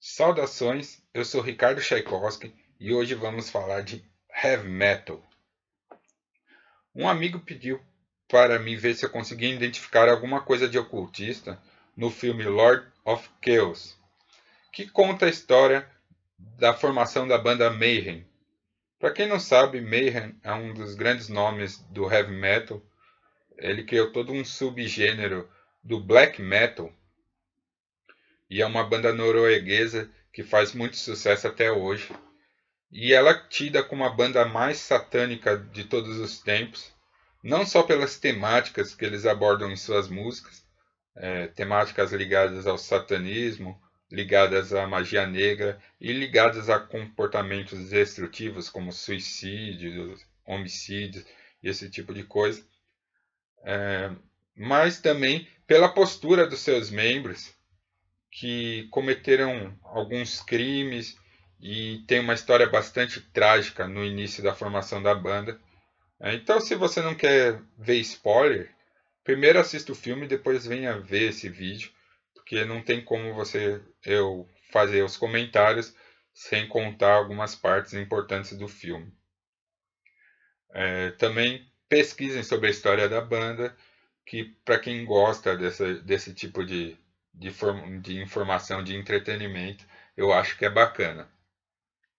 Saudações, eu sou Ricardo Tchaikovsky e hoje vamos falar de Heavy Metal. Um amigo pediu para mim ver se eu conseguia identificar alguma coisa de ocultista no filme Lord of Chaos, que conta a história da formação da banda Mayhem. Para quem não sabe, Mayhem é um dos grandes nomes do Heavy Metal. Ele criou todo um subgênero do Black Metal e é uma banda norueguesa que faz muito sucesso até hoje. E ela é tida como a banda mais satânica de todos os tempos, não só pelas temáticas que eles abordam em suas músicas, temáticas ligadas ao satanismo, ligadas à magia negra e ligadas a comportamentos destrutivos como suicídios, homicídios e esse tipo de coisa, mas também pela postura dos seus membros que cometeram alguns crimes e tem uma história bastante trágica no início da formação da banda. Então, se você não quer ver spoiler, primeiro assista o filme e depois venha ver esse vídeo, porque não tem como eu fazer os comentários sem contar algumas partes importantes do filme. Também pesquisem sobre a história da banda, que para quem gosta desse tipo de informação, de entretenimento, eu acho que é bacana.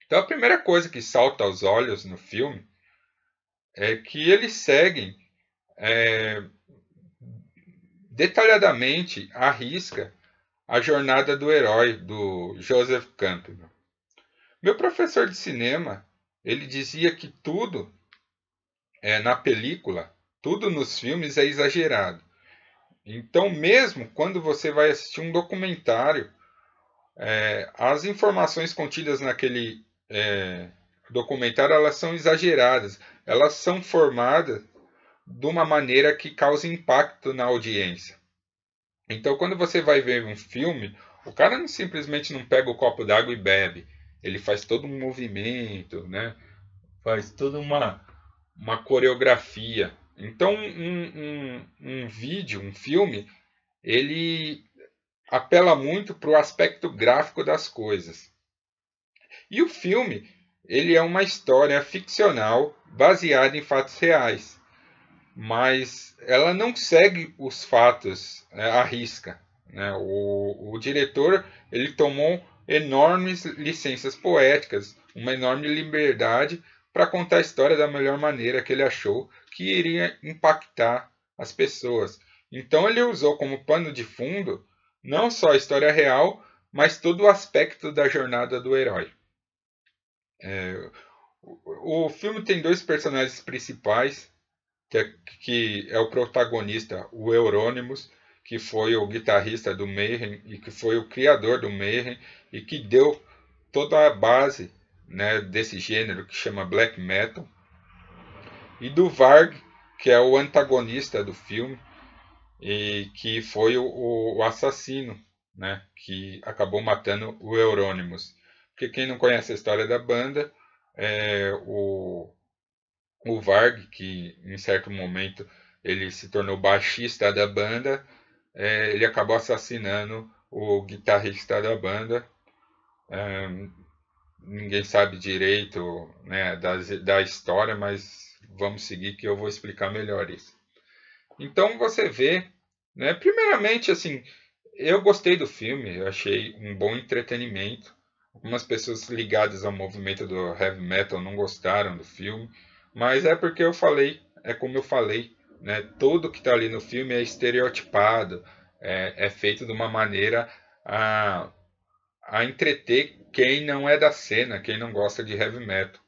Então a primeira coisa que salta aos olhos no filme é que eles seguem é, detalhadamente à risca a jornada do herói do Joseph Campbell. Meu professor de cinema, ele dizia que tudo na película, tudo nos filmes é exagerado. Então, mesmo quando você vai assistir um documentário, as informações contidas naquele documentário elas são exageradas, elas são formadas de uma maneira que cause impacto na audiência. Então, quando você vai ver um filme, o cara não simplesmente não pega o copo d'água e bebe, ele faz todo um movimento, né? Faz toda uma coreografia. Então, um vídeo, um filme, ele apela muito para o aspecto gráfico das coisas. E o filme, ele é uma história ficcional baseada em fatos reais, mas ela não segue os fatos à risca, né? O diretor ele tomou enormes licenças poéticas, uma enorme liberdade para contar a história da melhor maneira que ele achou que iria impactar as pessoas. Então ele usou como pano de fundo não só a história real, mas todo o aspecto da jornada do herói. O filme tem dois personagens principais, que é o protagonista, o Euronymous, que foi o guitarrista do Mayhem e que foi o criador do Mayhem e que deu toda a base, né, desse gênero que chama Black Metal, e do Varg, que é o antagonista do filme e que foi o assassino, né, que acabou matando o Euronymous. Porque quem não conhece a história da banda, o Varg, que em certo momento ele se tornou baixista da banda, ele acabou assassinando o guitarrista da banda. É, ninguém sabe direito, né, da história, mas vamos seguir que eu vou explicar melhor isso. Então você vê, né, primeiramente assim, eu gostei do filme, eu achei um bom entretenimento. Algumas pessoas ligadas ao movimento do heavy metal não gostaram do filme, mas é porque é como eu falei, né? Tudo que está ali no filme é estereotipado, é feito de uma maneira a, a entreter quem não é da cena, quem não gosta de heavy metal.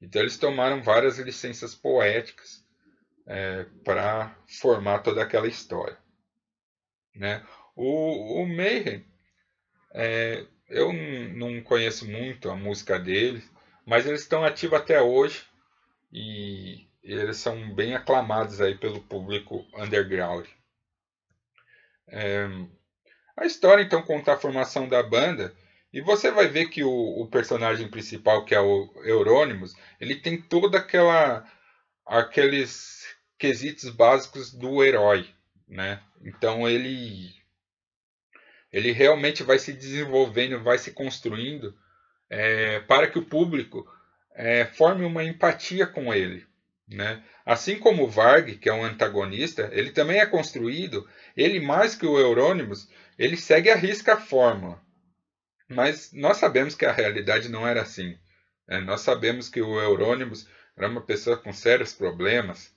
Então eles tomaram várias licenças poéticas para formar toda aquela história, né? O Mayhem, eu não conheço muito a música deles, mas eles estão ativos até hoje e eles são bem aclamados aí pelo público underground. A história então conta a formação da banda e você vai ver que o personagem principal, que é o Euronymous, ele tem toda aqueles quesitos básicos do herói, né? Então Ele realmente vai se desenvolvendo, vai se construindo para que o público forme uma empatia com ele. Né? Assim como o Varg, que é um antagonista, ele também é construído, ele mais que o Eurônimos, ele segue à risca a fórmula. Mas nós sabemos que a realidade não era assim. Nós sabemos que o Eurônimos era uma pessoa com sérios problemas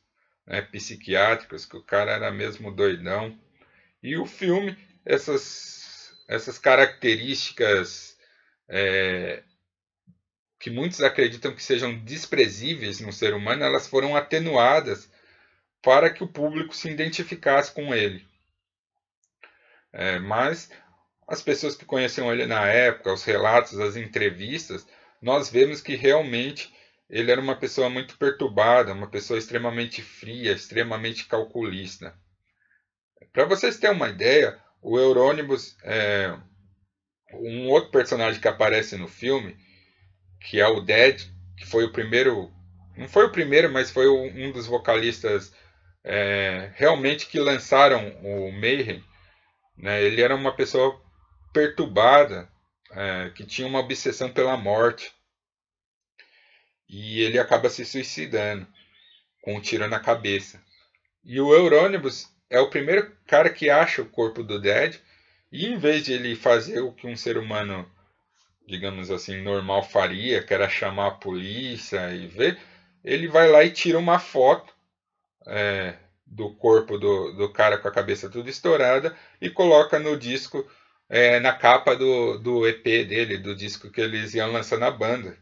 psiquiátricos, que o cara era mesmo doidão. E o filme, essas características que muitos acreditam que sejam desprezíveis no ser humano, elas foram atenuadas para que o público se identificasse com ele. Mas as pessoas que conheciam ele na época, os relatos, as entrevistas, nós vemos que realmente ele era uma pessoa muito perturbada, uma pessoa extremamente fria, extremamente calculista. Para vocês terem uma ideia, o Eurônimos é um outro personagem que aparece no filme, que é o Dead, que foi o primeiro, não foi o primeiro, mas foi um dos vocalistas realmente que lançaram o Mayhem. Né? Ele era uma pessoa perturbada, que tinha uma obsessão pela morte. E ele acaba se suicidando com um tiro na cabeça. E o Eurônibus é o primeiro cara que acha o corpo do Dead. E em vez de ele fazer o que um ser humano, digamos assim, normal faria, que era chamar a polícia e ver, ele vai lá e tira uma foto do corpo do cara com a cabeça toda estourada e coloca no disco, na capa do EP dele, do disco que eles iam lançar na banda.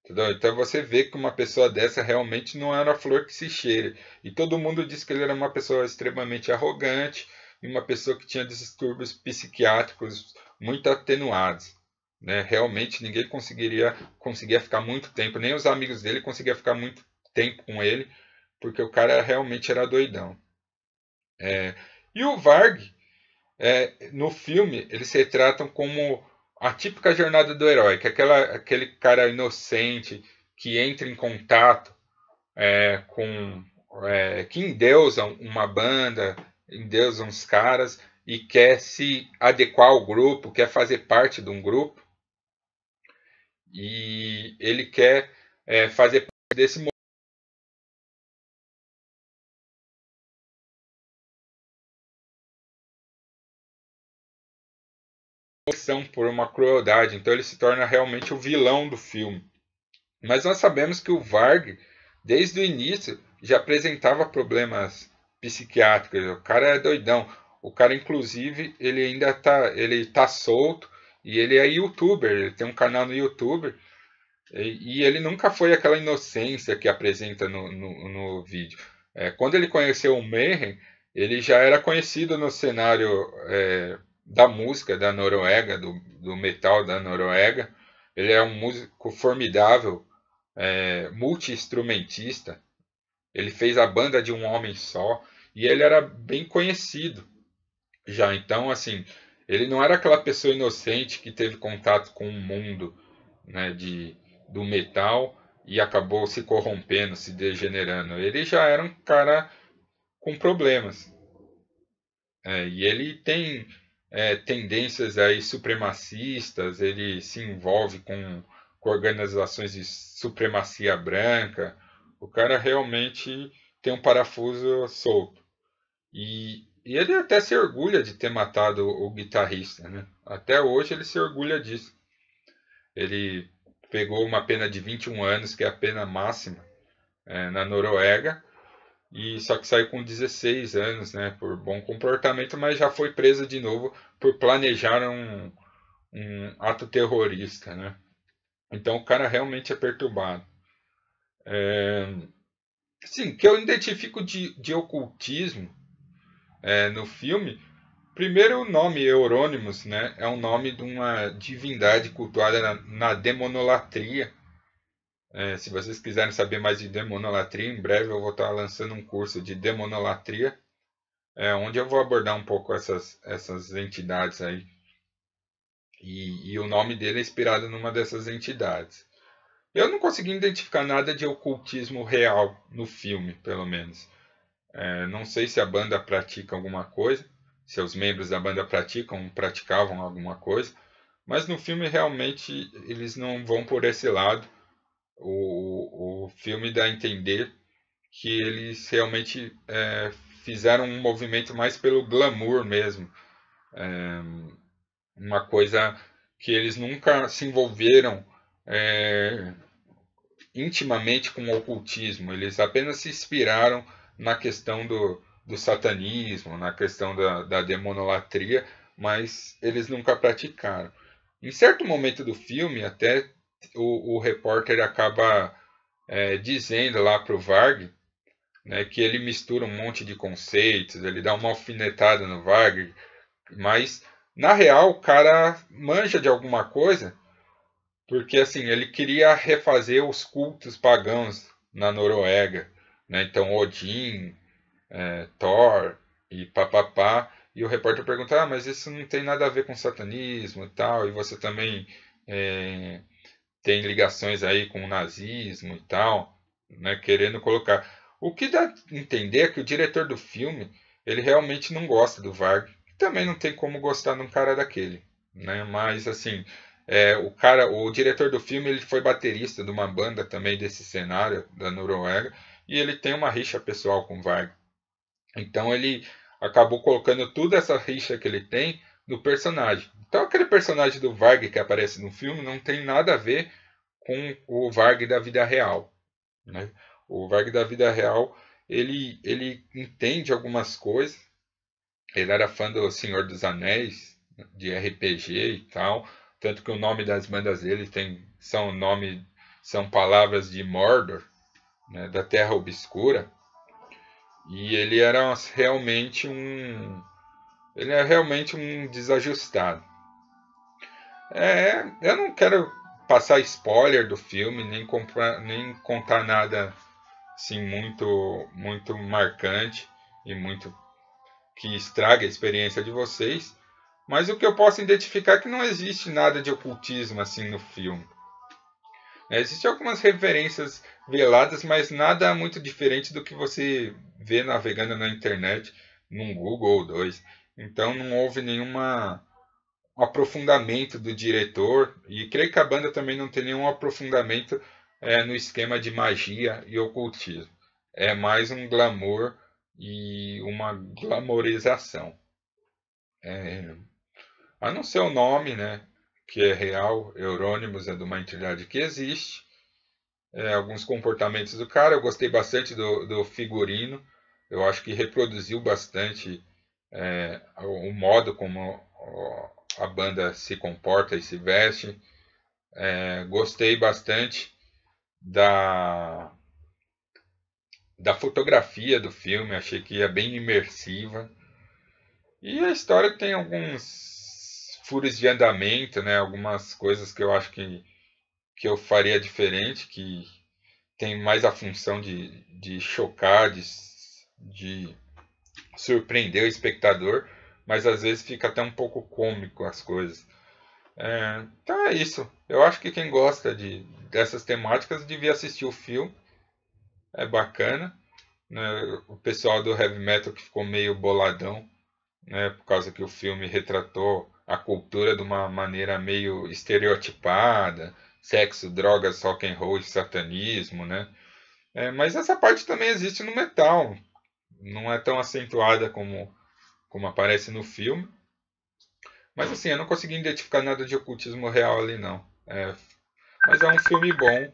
Entendeu? Então você vê que uma pessoa dessa realmente não era a flor que se cheire. E todo mundo diz que ele era uma pessoa extremamente arrogante e uma pessoa que tinha distúrbios psiquiátricos muito atenuados. Né? Realmente ninguém conseguia ficar muito tempo, nem os amigos dele conseguiam ficar muito tempo com ele, porque o cara realmente era doidão. E o Varg, no filme, eles se retratam como a típica jornada do herói, que é aquele cara inocente que entra em contato que endeusam uma banda, endeusam os caras e quer se adequar ao grupo, quer fazer parte de um grupo e ele quer fazer parte desse movimento por uma crueldade, então ele se torna realmente o vilão do filme. Mas nós sabemos que o Varg, desde o início, já apresentava problemas psiquiátricos. O cara é doidão. O cara, inclusive, ele tá solto e ele é youtuber. Ele tem um canal no YouTube e ele nunca foi aquela inocência que apresenta no vídeo. Quando ele conheceu o Mayhem, ele já era conhecido no cenário da música da Noruega, do metal da Noruega. Ele é um músico formidável, multi-instrumentista. Ele fez a banda de um homem só e ele era bem conhecido já. Então, assim, ele não era aquela pessoa inocente que teve contato com o mundo, né, do metal e acabou se corrompendo, se degenerando. Ele já era um cara com problemas. E ele tem tendências aí supremacistas, ele se envolve com organizações de supremacia branca. O cara realmente tem um parafuso solto. E ele até se orgulha de ter matado o guitarrista, né? Até hoje ele se orgulha disso. Ele pegou uma pena de 21 anos, que é a pena máxima na Noruega, e só que saiu com 16 anos, né, por bom comportamento, mas já foi preso de novo por planejar um ato terrorista, né? Então o cara realmente é perturbado. Sim, que eu identifico de ocultismo no filme. Primeiro, o nome Eurônimos, né, é um nome de uma divindade cultuada na demonolatria. Se vocês quiserem saber mais de demonolatria, em breve eu vou estar lançando um curso de demonolatria, onde eu vou abordar um pouco essas entidades aí. E o nome dele é inspirado numa dessas entidades. Eu não consegui identificar nada de ocultismo real no filme, pelo menos. Não sei se a banda pratica alguma coisa, os membros da banda praticavam alguma coisa, mas no filme realmente eles não vão por esse lado. O filme dá a entender que eles realmente fizeram um movimento mais pelo glamour mesmo, uma coisa que eles nunca se envolveram é, intimamente com o ocultismo, eles apenas se inspiraram na questão do satanismo, na questão da demonolatria, mas eles nunca praticaram. Em certo momento do filme, até o repórter acaba dizendo lá para o Varg, né, que ele mistura um monte de conceitos, ele dá uma alfinetada no Varg, mas na real o cara manja de alguma coisa, porque assim ele queria refazer os cultos pagãos na Noruega, né? Então Odin, Thor e papapá. E o repórter pergunta: ah, mas isso não tem nada a ver com satanismo e tal, e você também é, tem ligações aí com o nazismo e tal, né? Querendo colocar. O que dá a entender é que o diretor do filme ele realmente não gosta do Varg. Também não tem como gostar de um cara daquele, né? Mas assim, o diretor do filme ele foi baterista de uma banda também desse cenário da Noruega e ele tem uma rixa pessoal com o Varg. Então ele acabou colocando toda essa rixa que ele tem no personagem. Então aquele personagem do Varg que aparece no filme não tem nada a ver com o Varg da vida real, né? O Varg da vida real ele entende algumas coisas. Ele era fã do Senhor dos Anéis, de RPG e tal, tanto que o nome das bandas dele são palavras de Mordor, né, da Terra Obscura. E ele é realmente um desajustado. Eu não quero passar spoiler do filme, nem contar nada assim muito marcante e muito que estrague a experiência de vocês. Mas o que eu posso identificar é que não existe nada de ocultismo assim no filme. Existem algumas referências veladas, mas nada muito diferente do que você vê navegando na internet, num Google ou dois. Então não houve nenhuma aprofundamento do diretor, e creio que a banda também não tem nenhum aprofundamento no esquema de magia e ocultismo. É mais um glamour e uma glamorização. É, a não ser o nome, né, que é real, Eurônimos é de uma entidade que existe. Alguns comportamentos do cara, eu gostei bastante do figurino, eu acho que reproduziu bastante o modo como a banda se comporta e se veste. Gostei bastante da, da fotografia do filme, achei que é bem imersiva. E a história tem alguns furos de andamento, né? Algumas coisas que eu acho que eu faria diferente, que tem mais a função de chocar, de surpreender o espectador, mas às vezes fica até um pouco cômico as coisas. Então é isso. Eu acho que quem gosta dessas temáticas devia assistir o filme. É bacana, né? O pessoal do heavy metal que ficou meio boladão, né? Por causa que o filme retratou a cultura de uma maneira meio estereotipada, sexo, drogas, rock and roll e satanismo, né? Mas essa parte também existe no metal. Não é tão acentuada como aparece no filme. Mas assim, eu não consegui identificar nada de ocultismo real ali, não. Mas é um filme bom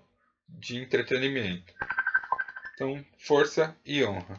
de entretenimento. Então, força e honra.